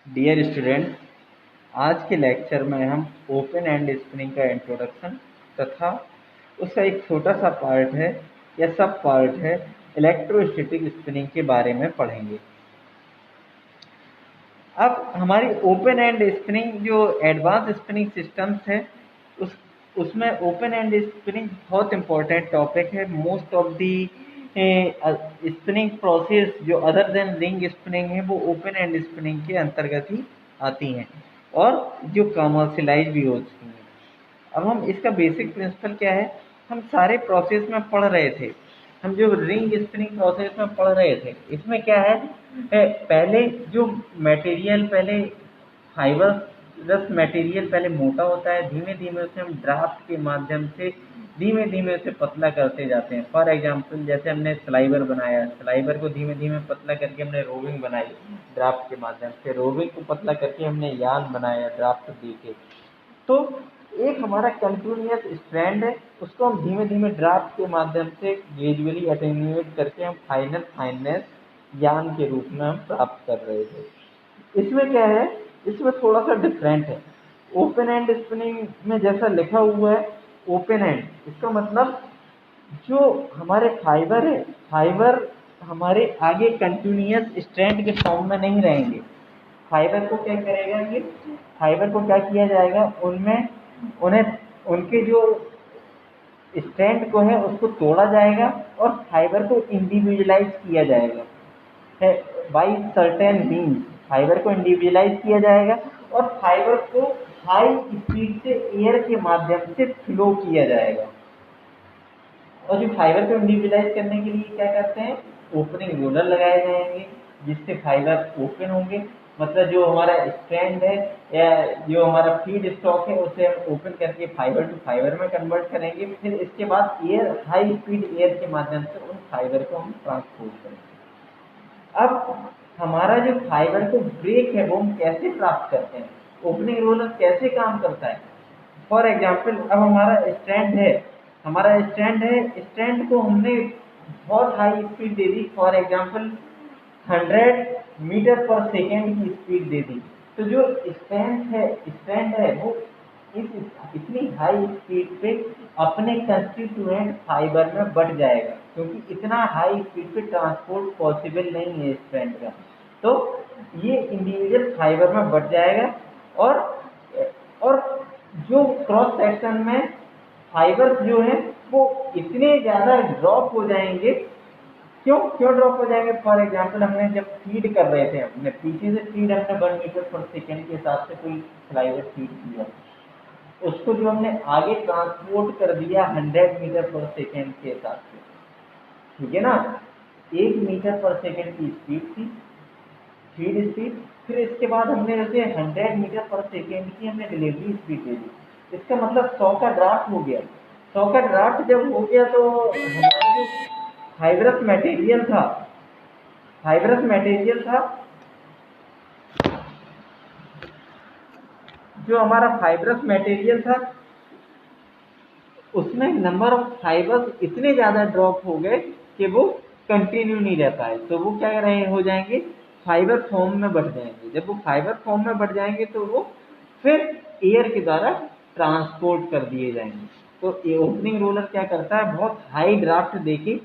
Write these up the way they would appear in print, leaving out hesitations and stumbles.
Dear student, आज के lecture में हम ओपन एंड स्पिनिंग का इंट्रोडक्शन तथा उसका एक छोटा सा पार्ट है या सब पार्ट है इलेक्ट्रोस्टैटिक स्पिनिंग के बारे में पढ़ेंगे। अब हमारी ओपन एंड स्पिनिंग जो एडवांस स्पिनिंग सिस्टम्स है उसमें ओपन एंड स्पिनिंग बहुत इंपॉर्टेंट टॉपिक है। Most of the spinning process जो अदर देन रिंग स्पिनिंग है वो ओपन एंड स्पिनिंग के अंतर्गत ही आती हैं और जो कमर्शियलाइज भी होती हैं। अब हम इसका बेसिक प्रिंसिपल क्या है, हम सारे प्रोसेस में पढ़ रहे थे। हम जो रिंग स्पिनिंग प्रोसेस में पढ़ रहे थे इसमें क्या है, पहले जो मटेरियल पहले फाइबरस मटेरियल पहले मोटा होता है, धीमे धीमे उसे हम ड्राफ्ट के माध्यम से धीमे धीमे उसे पतला करते जाते हैं। फॉर एग्जांपल जैसे हमने स्लाइबर बनाया, स्लाइबर को धीमे धीमे पतला करके हमने रोविंग बनाई ड्राफ्ट के माध्यम से, रोविंग को पतला करके हमने यान बनाया ड्राफ्ट दे के। तो एक हमारा कंटिन्यूअस स्ट्रैंड है, उसको हम धीमे धीमे ड्राफ्ट के माध्यम से ग्रेजुअली अटेन्यूएट करके हम फाइनल फाइननेस यान के रूप में हम प्राप्त कर रहे थे। इसमें क्या है, इसमें थोड़ा सा डिफरेंट है। ओपन एंड स्पिनिंग में जैसा लिखा हुआ है ओपन एंड, इसका मतलब जो हमारे फाइबर है, फाइबर हमारे आगे कंटिन्यूअस स्ट्रैंड के फॉर्म में नहीं रहेंगे। फाइबर को क्या करेगा, ये फाइबर को क्या किया जाएगा, उनमें उन्हें उनके जो स्ट्रैंड को है उसको तोड़ा जाएगा और फाइबर को इंडिविजुअलाइज किया जाएगा है बाई सर्टेन मीन्स। फाइबर को इंडिविजुअलाइज किया जाएगा और फाइबर को हाई स्पीड से एयर के माध्यम से फ्लो किया जाएगा। और जो फाइबर को इंडिविजुअलाइज करने के लिए क्या करते हैं, ओपनिंग रोलर लगाए जाएंगे जिससे फाइबर ओपन होंगे। मतलब जो हमारा स्ट्रैंड है या जो हमारा फीड स्टॉक है उसे हम ओपन करके फाइबर टू फाइबर में कन्वर्ट करेंगे। फिर इसके बाद एयर हाई स्पीड एयर के माध्यम से उन फाइबर को हम ट्रांसपोर्ट करेंगे। अब हमारा जो फाइबर को ब्रेक है वो हम कैसे प्राप्त करते हैं, ओपनिंग रोलर कैसे काम करता है। फॉर एग्जाम्पल अब हमारा स्टैंड है, स्टैंड को हमने बहुत हाई स्पीड दे दी, फॉर एग्जाम्पल 100 मीटर पर सेकेंड की स्पीड दे दी। तो जो स्टैंड है वो इतनी हाई स्पीड पे अपने कंस्टिट्यूएंट फाइबर में बढ़ जाएगा, क्योंकि इतना हाई स्पीड पे ट्रांसपोर्ट पॉसिबल नहीं है स्ट्रैंड का। तो ये इंडिविजुअल फाइबर में बढ़ जाएगा और जो क्रॉस सेक्शन में फाइबर जो है वो इतने ज़्यादा ड्रॉप हो जाएंगे। क्यों ड्रॉप हो जाएंगे, फॉर एग्जाम्पल हमने जब फीड कर रहे थे, हमने पीछे से फीड हमने 1 मीटर पर सेकेंड के हिसाब से कोई स्लाइडर फीड किया, उसको जो हमने आगे ट्रांसपोर्ट कर दिया 100 मीटर पर सेकेंड के हिसाब से, ठीक है ना। 1 मीटर पर सेकेंड की स्पीड थी फीड स्पीड, फिर इसके बाद हमने उसे 100 मीटर पर सेकेंड की हमने डिलीवरी स्पीड दे दी। इसका मतलब 100 का ड्राफ्ट हो गया। 100 का ड्राफ्ट जब हो गया तो हमारा जो फाइब्रस मटेरियल था जो हमारा फाइब्रस मटेरियल था उसमें नंबर ऑफ फाइबर्स इतने ज़्यादा ड्रॉप हो गए कि वो कंटिन्यू नहीं रह पाए। तो वो क्या रहे हो जाएंगे, फाइबर फॉर्म में बढ़ जाएंगे। जब वो फाइबर फॉर्म में बढ़ जाएंगे तो वो फिर एयर के द्वारा ट्रांसपोर्ट कर दिए जाएंगे। तो ये ओपनिंग रोलर क्या करता है, बहुत हाई ड्राफ्ट देके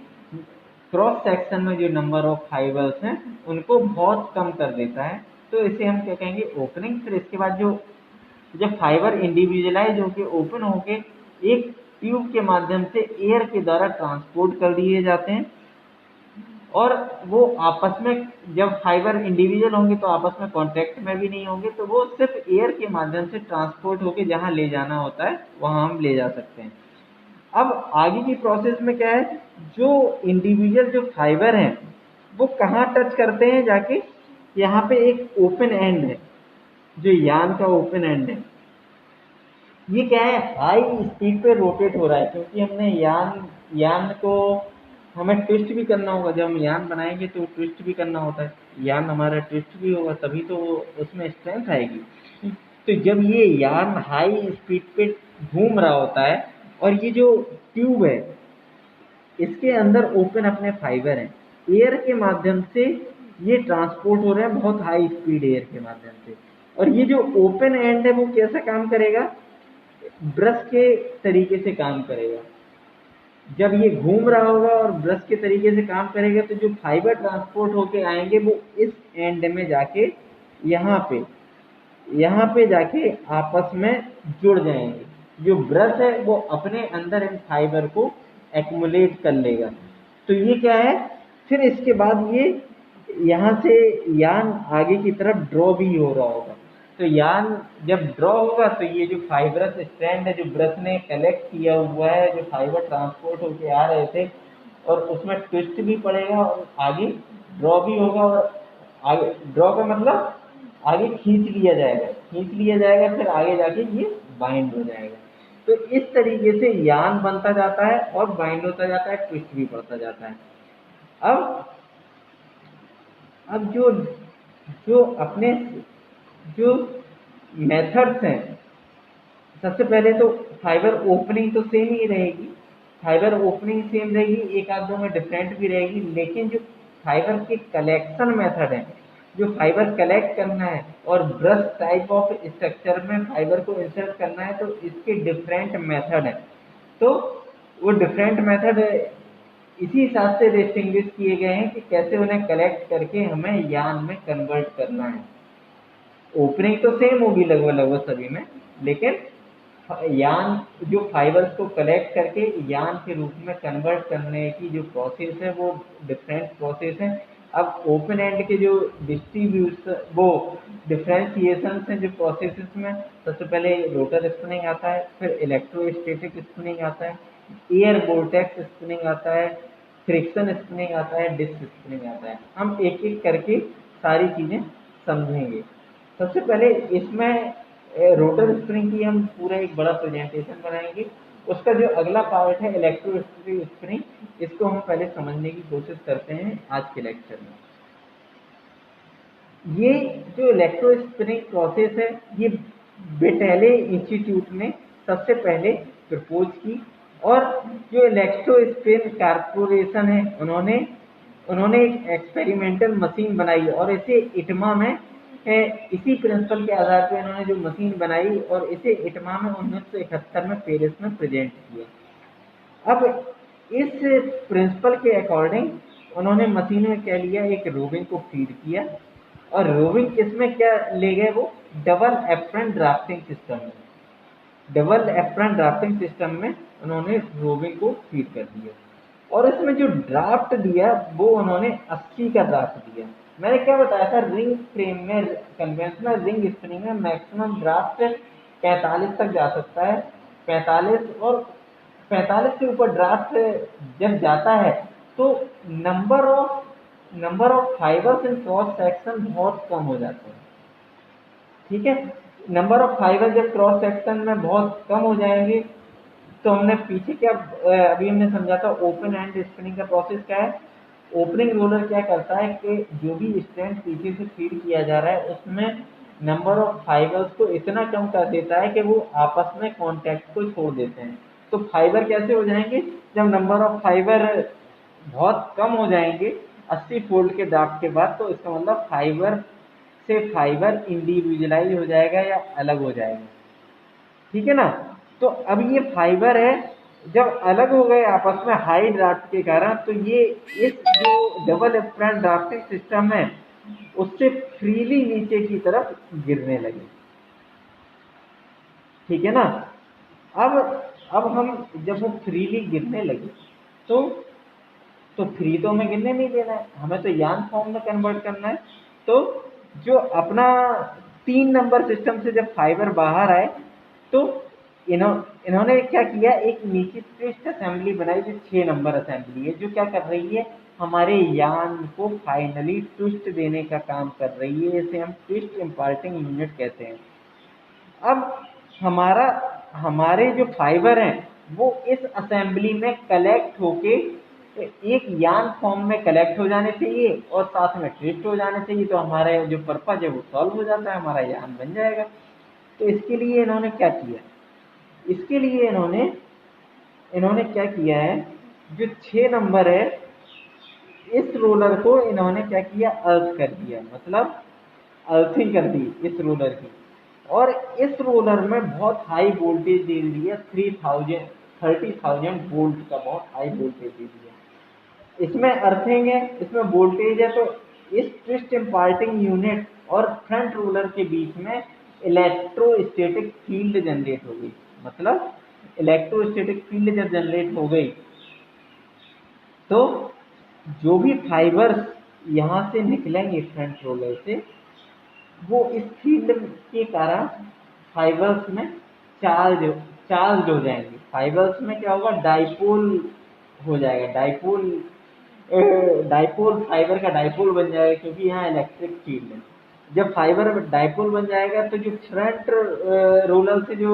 क्रॉस सेक्शन में जो नंबर ऑफ फाइबर्स हैं उनको बहुत कम कर देता है। तो इसे हम क्या कहेंगे, ओपनिंग। फिर इसके बाद जब फाइबर इंडिविजुअलाइज होके ओपन होके एक ट्यूब के माध्यम से एयर के द्वारा ट्रांसपोर्ट कर दिए जाते हैं और वो आपस में जब फाइबर इंडिविजुअल होंगे तो आपस में कांटेक्ट में भी नहीं होंगे, तो वो सिर्फ एयर के माध्यम से ट्रांसपोर्ट होके जहाँ ले जाना होता है वहाँ हम ले जा सकते हैं। अब आगे की प्रोसेस में क्या है, जो इंडिविजुअल जो फाइबर हैं वो कहाँ टच करते हैं जाके, यहाँ पे एक ओपन एंड है जो यान का ओपन एंड है। ये क्या है, हाई स्पीड पे रोटेट हो रहा है, क्योंकि हमने यान को हमें ट्विस्ट भी करना होगा। जब हम यान बनाएंगे तो ट्विस्ट भी करना होता है, यान हमारा ट्विस्ट भी होगा तभी तो उसमें स्ट्रेंथ आएगी। तो जब ये यान हाई स्पीड पे घूम रहा होता है और ये जो ट्यूब है इसके अंदर ओपन अपने फाइबर हैं, एयर के माध्यम से ये ट्रांसपोर्ट हो रहे हैं बहुत हाई स्पीड एयर के माध्यम से। और ये जो ओपन एंड है वो कैसा काम करेगा, ब्रश के तरीके से काम करेगा। जब ये घूम रहा होगा और ब्रश के तरीके से काम करेगा तो जो फाइबर ट्रांसपोर्ट होके आएंगे वो इस एंड में जाके यहाँ पे जाके आपस में जुड़ जाएंगे। जो ब्रश है वो अपने अंदर इन फाइबर को एक्युमुलेट कर लेगा। तो ये क्या है, फिर इसके बाद ये यहाँ से यान आगे की तरफ ड्रॉ भी हो रहा होगा। तो यान जब ड्रॉ होगा तो ये जो फाइबरस स्ट्रैंड है, जो ब्रश ने कलेक्ट किया हुआ है, जो फाइबर ट्रांसपोर्ट होके आ रहे थे, और उसमें ट्विस्ट भी पड़ेगा और आगे ड्रॉ भी होगा। और आगे ड्रॉ का मतलब आगे खींच लिया जाएगा, फिर आगे जाके ये बाइंड हो जाएगा। तो इस तरीके से यान बनता जाता है और बाइंड होता जाता है, ट्विस्ट भी पड़ता जाता है। अब अब जो जो अपने जो मेथड्स हैं, सबसे पहले तो फाइबर ओपनिंग तो सेम ही रहेगी, फाइबर ओपनिंग सेम रहेगी, एक आध दो में डिफरेंट भी रहेगी। लेकिन जो फाइबर के कलेक्शन मेथड है, जो फाइबर कलेक्ट करना है और ब्रश टाइप ऑफ स्ट्रक्चर में फाइबर को इंसर्ट करना है, तो इसके डिफरेंट मेथड है। तो वो डिफरेंट मेथड इसी हिसाब से डिस्टिंग्विश किए गए हैं कि कैसे उन्हें कलेक्ट करके हमें यान में कन्वर्ट करना है। ओपनिंग तो सेम होगी लगभग लगभग सभी में, लेकिन यान जो फाइबर्स को कलेक्ट करके यान के रूप में कन्वर्ट करने की जो प्रोसेस है वो डिफरेंट प्रोसेस है। अब ओपन एंड के जो डिस्ट्रीब्यूशन वो डिफ्रेंशिएशन है जो प्रोसेसेस में, सबसे पहले रोटर स्पिनिंग आता है, फिर इलेक्ट्रोस्टैटिक स्पिनिंग आता है, एयर वोर्टेक्स स्पिनिंग आता है, फ्रिक्शन स्पिनिंग आता है, डिस्क स्पिनिंग आता है। हम एक एक करके सारी चीज़ें समझेंगे। सबसे पहले इसमें रोटर स्प्रिंग की हम पूरा एक बड़ा प्रेजेंटेशन बनाएंगे। उसका जो अगला पार्ट है इलेक्ट्रोस्टैटिक स्प्रिंग, इसको हम पहले समझने की कोशिश करते हैं आज के लेक्चर में। ये जो इलेक्ट्रो स्पिनिंग प्रोसेस है ये बेटेले इंस्टीट्यूट ने सबसे पहले प्रपोज की, और जो इलेक्ट्रो स्पिन कारपोरेशन है उन्होंने एक एक्सपेरिमेंटल मशीन बनाई और इसे इटमा में इसी प्रिंसिपल के आधार पर इन्होंने जो मशीन बनाई और इसे इटमा में 1971 में पेरिस में प्रेजेंट किया। अब इस प्रिंसिपल के अकॉर्डिंग उन्होंने मशीन में क्या लिया, एक रोविंग को फीड किया, और रोविंग इसमें क्या ले गए, वो डबल एप्रन ड्राफ्टिंग सिस्टम में, डबल एप्रन ड्राफ्टिंग सिस्टम में उन्होंने रोविंग को फीड कर दिया। और इसमें जो ड्राफ्ट दिया वो उन्होंने 80 का ड्राफ्ट दिया। मैंने क्या बताया था, रिंग फ्रेम में कन्वेंशनल रिंग स्पिनिंग में मैक्सिमम ड्राफ्ट 45 तक जा सकता है। 45 और 45 के ऊपर ड्राफ्ट जब जाता है तो number of fibres in cross section बहुत कम हो जाते हैं। ठीक है, नंबर ऑफ फाइबर जब क्रॉस सेक्शन में बहुत कम हो जाएंगे तो हमने पीछे क्या अभी हमने समझा था, ओपन एंड स्पिनिंग का प्रोसेस क्या है। ओपनिंग रोलर क्या करता है कि जो भी स्ट्रैंड पीछे से फीड किया जा रहा है उसमें नंबर ऑफ फाइबर्स को इतना कम कर देता है कि वो आपस में कांटेक्ट को छोड़ देते हैं। तो फाइबर कैसे हो जाएंगे, जब नंबर ऑफ फाइबर बहुत कम हो जाएंगे 80 फोल्ड के ड्राफ्ट के बाद, तो इसका मतलब फाइबर से फाइबर इंडिविजुअलाइज हो जाएगा या अलग हो जाएगा। ठीक है ना। तो अब ये फाइबर है जब अलग हो गए आपस में हाई ड्राफ्ट के कारण, तो ये इस जो डबल एप्रन ड्राफ्टिंग सिस्टम है उससे फ्रीली नीचे की तरफ गिरने लगे। ठीक है ना। अब हम जब वो फ्रीली गिरने लगे तो फ्री तो हमें गिरने नहीं देना है, हमें तो यान फॉर्म में कन्वर्ट करना है। तो जो अपना 3 नंबर सिस्टम से जब फाइबर बाहर आए तो इन्होंने क्या किया, एक नीचे ट्विस्ट असेंबली बनाई जो 6 नंबर असेंबली है, जो क्या कर रही है, हमारे यान को फाइनली ट्विस्ट देने का काम कर रही है। इसे हम ट्विस्ट इम्पार्टिंग यूनिट कहते हैं। अब हमारे जो फाइबर हैं वो इस असेंबली में कलेक्ट होके एक यान फॉर्म में कलेक्ट हो जाने चाहिए और साथ में ट्विस्ट हो जाने चाहिए, तो हमारा जो पर्पज है वो सॉल्व हो जाता है, हमारा यान बन जाएगा। तो इसके लिए इन्होंने क्या किया, इसके लिए इन्होंने क्या किया है, जो 6 नंबर है इस रोलर को इन्होंने क्या किया, अर्थ कर दिया, मतलब अर्थिंग कर दी इस रोलर की। और इस रोलर में बहुत हाई वोल्टेज दे दी है, 30,000 वोल्ट का बहुत हाई वोल्टेज दे दी है। इसमें अर्थिंग है, इसमें वोल्टेज है, तो इस ट्विस्ट इम्पार्टिंग यूनिट और फ्रंट रोलर के बीच में इलेक्ट्रोस्टैटिक फील्ड जनरेट हो गई। मतलब इलेक्ट्रोस्टैटिक फील्ड जब जनरेट हो गई तो जो भी फाइबर्स यहाँ से निकलेंगे फ्रंट रोलर से, वो इस फील्ड के कारण फाइबर्स में चार्ज चार्ज हो जाएंगे। फाइबर्स में क्या होगा, डाइपोल हो जाएगा, डाइपोल फाइबर का डाइपोल बन जाएगा, क्योंकि यहाँ इलेक्ट्रिक फील्ड है। जब फाइबर डाइपोल बन जाएगा तो जो फ्रंट रोलर से जो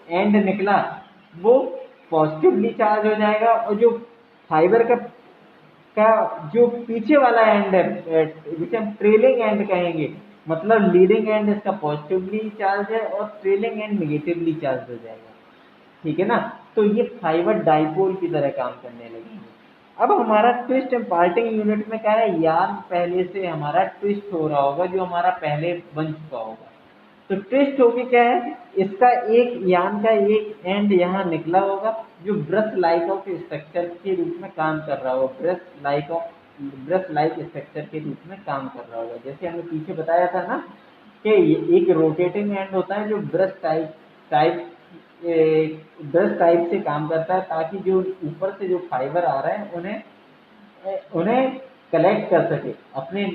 एंड निकला वो पॉजिटिवली चार्ज हो जाएगा, और जो फाइबर का जो पीछे वाला एंड है, जिसे हम ट्रेलिंग एंड कहेंगे, मतलब लीडिंग एंड इसका पॉजिटिवली चार्ज है और ट्रेलिंग एंड निगेटिवली चार्ज हो जाएगा। ठीक है ना। तो ये फाइबर डाइपोल की तरह काम करने लगेंगे। अब हमारा ट्विस्ट इम्पार्टिंग यूनिट में क्या है, यार्न पहले से हमारा ट्विस्ट हो रहा होगा, जो हमारा पहले बन चुका होगा। तो ट्विस्ट होके क्या है, इसका एक यार्न का एक एंड यहाँ निकला होगा, जो ब्रश लाइक ऑफ स्ट्रक्चर के रूप में काम कर रहा होगा, ब्रश लाइक स्ट्रक्चर के रूप में काम कर रहा होगा। जैसे हमने पीछे बताया था ना कि एक रोटेटिंग एंड होता है जो टाइप ब्रश टाइप से काम करता है, ताकि जो ऊपर से जो फाइबर आ रहे हैं उन्हें कलेक्ट कर सके, अपने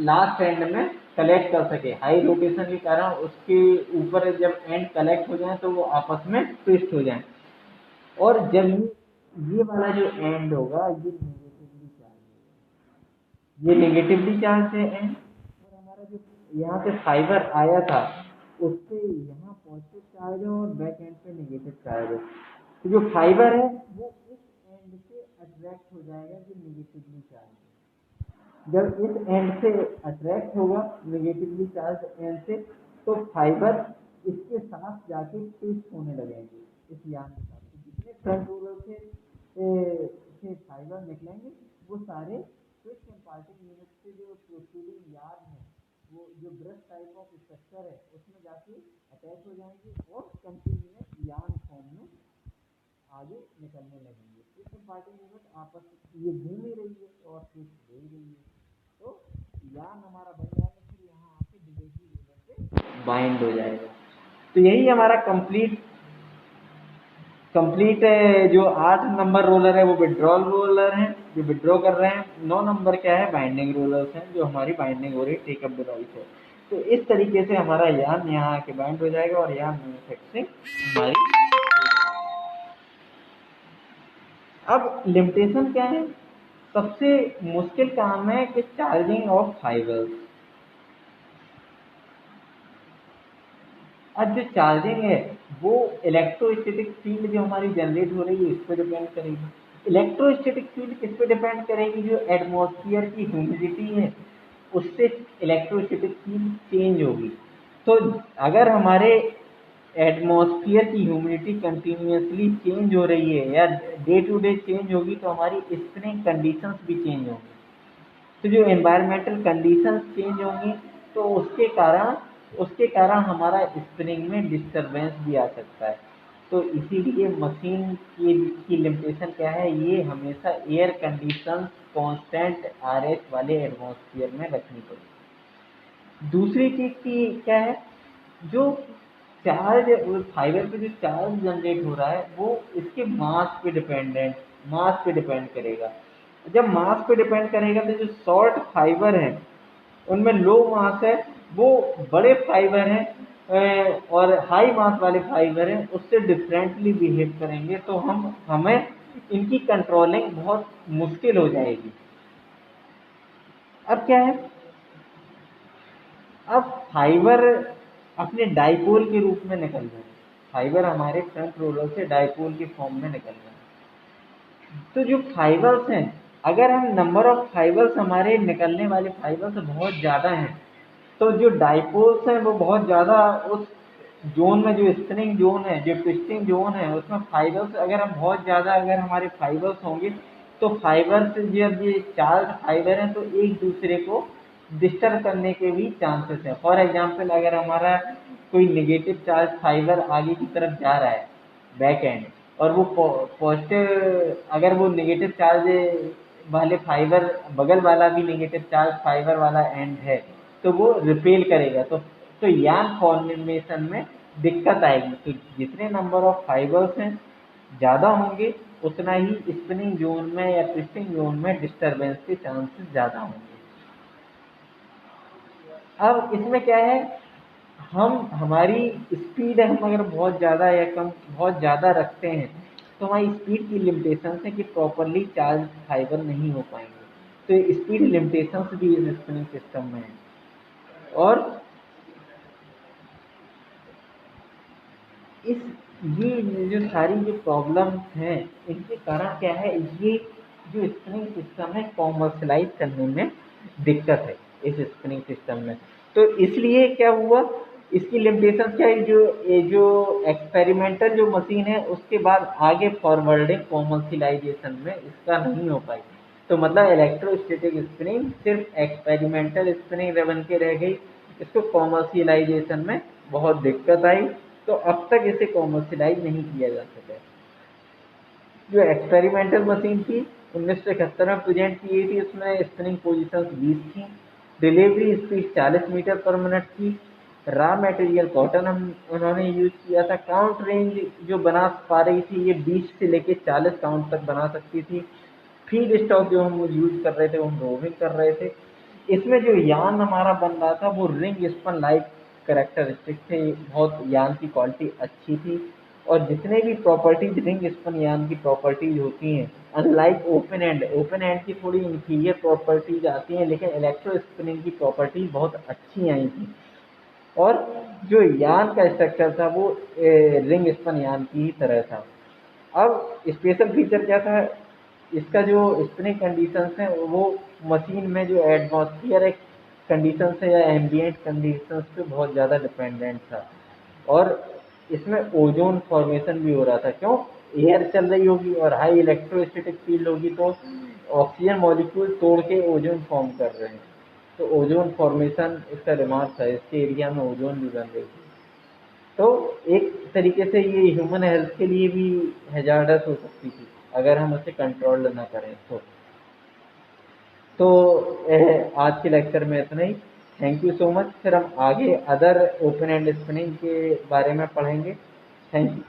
लास्ट एंड में कलेक्ट कर सके। हाई रोटेशन के कारण उसके ऊपर जब एंड कलेक्ट हो जाए तो वो आपस में ट्विस्ट हो जाए। और जब ये वाला जो एंड होगा ये नेगेटिवली चार्ज है एंड, और हमारा जो यहाँ से फाइबर आया था उससे यहाँ पॉजिटिव चार्ज है और बैक एंड पे नेगेटिव चार्ज है। तो जो फाइबर है वो इस एंड से अट्रैक्ट हो जाएगा जो नेगेटिवली चार्ज है। जब इस एंड से अट्रैक्ट होगा नेगेटिवली चार्ज एंड से, तो फाइबर इसके साथ जाके ट्विस्ट होने लगेंगे इस यान के साथ। तो जितने फ्रंट रोलर से फाइबर निकलेंगे वो सारे ट्विस्ट इम्पार्टिंग यूनिट से जो प्रोट्रूडिंग यार्न है, वो जो ब्रश टाइप ऑफ स्ट्रक्चर है उसमें जाके अटैच हो जाएंगे और कंटिन्यूअस यार्न फॉर्म में आगे निकलने लगेंगे। ट्विस्ट इम्पार्टिंग यूनिट आपस में ये घूम ही रही है और ट्विस्ट हो ही रही है, तो यार्न हमारा बन जाएगा, फिर यहाँ आके डिलीवरी रोलर से बाइंड हो जाएगा। तो यही हमारा कंप्लीट जो 8 नंबर रोलर है वो विड्रॉल रोलर है, जो विड्रॉ कर रहे हैं। 9 नंबर क्या है, बाइंडिंग रोलर्स हैं, जो हमारी बाइंडिंग हो रही है, टेकअप डिवाइस है। तो इस तरीके से हमारा यार्न यहाँ आके बाइंड हो जाएगा और यार्न मैन्युफैक्चरिंग हमारी। अब लिमिटेशन क्या है, सबसे मुश्किल काम है कि चार्जिंग ऑफ फाइबर्स। अब जो चार्जिंग है वो इलेक्ट्रोस्टैटिक फील्ड जो हमारी जनरेट हो रही है इस पर डिपेंड करेगी। इलेक्ट्रोस्टैटिक फील्ड किस पे डिपेंड करेगी, जो एटमॉस्फेयर की ह्यूमिडिटी है उससे इलेक्ट्रोस्टैटिक फील्ड चेंज होगी। तो अगर हमारे एटमॉस्फेयर की ह्यूमिडिटी कंटिन्यूसली चेंज हो रही है या डे टू डे चेंज होगी, तो हमारी स्पिनिंग कंडीशंस भी चेंज होंगी। तो जो एनवायरमेंटल कंडीशंस चेंज होंगी तो उसके कारण हमारा स्पिनिंग में डिस्टरबेंस भी आ सकता है। तो इसीलिए मशीन की लिमिटेशन क्या है, ये हमेशा एयर कंडीशन कांस्टेंट आरएच वाले एटमॉस्फेयर में रखनी पड़ेगी। दूसरी चीज की क्या है, जो चार्ज फाइबर पे जो चार्ज जनरेट हो रहा है वो इसके मास पे डिपेंड करेगा। जब मास पे डिपेंड करेगा तो जो शॉर्ट फाइबर है उनमें लो मास है, वो बड़े फाइबर हैं और हाई मास वाले फाइबर हैं उससे डिफरेंटली बिहेव करेंगे, तो हमें इनकी कंट्रोलिंग बहुत मुश्किल हो जाएगी। अब क्या है, अब फाइबर अपने डाइपोल के रूप में निकल रहे हैं, फाइबर हमारे फ्रंट रोलर से डाइपोल के फॉर्म में निकल रहे हैं। तो जो फाइबर्स हैं, अगर हम नंबर ऑफ फाइबर्स हमारे निकलने वाले फाइबर्स बहुत ज़्यादा हैं, तो जो डाइपोल्स हैं वो बहुत ज़्यादा उस जोन में, जो स्पिनिंग जोन है, जो ट्विस्टिंग जोन है, उसमें फाइबर्स अगर हम बहुत ज़्यादा अगर हमारे फाइबर्स होंगे तो फाइबर से जब ये चार्ज फाइबर हैं तो एक दूसरे को डिस्टर्ब करने के भी चांसेस हैं। फॉर एग्जांपल अगर हमारा कोई नेगेटिव चार्ज फाइबर आगे की तरफ जा रहा है बैक एंड, और वो पॉजिटिव, अगर वो नेगेटिव चार्ज वाले फाइबर बगल वाला भी नेगेटिव चार्ज फाइबर वाला एंड है तो वो रिपेल करेगा, तो यान फॉर्मेशन में दिक्कत आएगी। तो जितने नंबर ऑफ फाइबर्स हैं ज़्यादा होंगे उतना ही स्पिनिंग जोन में या ट्विस्टिंग जोन में डिस्टरबेंस के चांसेस ज़्यादा होंगे। अब इसमें क्या है, हम हमारी स्पीड हम अगर बहुत ज़्यादा या कम बहुत ज़्यादा रखते हैं तो हमारी स्पीड की लिमिटेशन है कि प्रॉपरली चार्ज फाइबर नहीं हो पाएंगे। तो स्पीड लिमिटेशंस भी इस स्पिनिंग सिस्टम में है। और इस ये जो सारी जो प्रॉब्लम्स हैं इनके कारण क्या है, ये जो स्पिनिंग सिस्टम है कॉमर्शलाइज करने में दिक्कत है इस स्पिनिंग सिस्टम में। तो इसलिए क्या हुआ, इसकी लिमिटेशन क्या है, ये जो एक्सपेरिमेंटल जो मशीन है उसके बाद आगे फॉरवर्डिंग कॉमर्शियलाइजेशन में इसका नहीं हो पाई। तो मतलब इलेक्ट्रोस्टैटिक स्पिनिंग सिर्फ एक्सपेरिमेंटल स्पिनिंग बन के रह गई, इसको कॉमर्शियलाइजेशन में बहुत दिक्कत आई। तो अब तक इसे कॉमर्शियलाइज नहीं किया जा सका। जो एक्सपेरिमेंटल मशीन थी 1971 में प्रेजेंट की गई थी, उसमें स्पिनिंग पोजीशन 20 थी, डिलीवरी स्पीड 40 मीटर पर मिनट थी, रॉ मटेरियल कॉटन हम उन्होंने यूज किया था, काउंट रेंज जो बना पा रही थी ये 20 से लेके 40 काउंट तक बना सकती थी। फीड स्टॉक जो हम यूज कर रहे थे वो हम रोविंग कर रहे थे। इसमें जो यान हमारा बन रहा था वो रिंग स्पन लाइक करेक्टरिस्टिक थे, बहुत यान की क्वालिटी अच्छी थी। और जितने भी प्रॉपर्टीज रिंग स्पन यान की प्रॉपर्टीज होती हैं, अनलाइक ओपन एंड की थोड़ी इंफीरियर प्रॉपर्टीज आती हैं, लेकिन इलेक्ट्रो स्पिनिंग की प्रॉपर्टीज बहुत अच्छी आई थी। और जो यान का स्ट्रक्चर था वो रिंग स्पन यान की ही तरह था। अब स्पेशल फीचर क्या था, इसका जो स्पिनिंग कंडीशंस हैं वो मशीन में जो एटमॉस्फेयर कंडीशंस है या एम्बिएंट कंडीशंस पे बहुत ज़्यादा डिपेंडेंट था। और इसमें ओजोन फॉर्मेशन भी हो रहा था, क्यों, एयर चल रही होगी और हाई इलेक्ट्रोस्टैटिक फील्ड होगी तो ऑक्सीजन मॉलिक्यूल तोड़ के ओजोन फॉर्म कर रहे हैं। तो ओजोन फॉर्मेशन इसका रिमार्क था, इसके एरिया में ओजोन भी बन रही थी। तो एक तरीके से ये ह्यूमन हेल्थ के लिए भी हैजार्डस हो सकती थी अगर हम उसे कंट्रोल ना करें तो आज के लेक्चर में इतना ही। Thank you so much. फिर हम आगे अदर ओपन एंड स्पिनिंग के बारे में पढ़ेंगे। Thank you.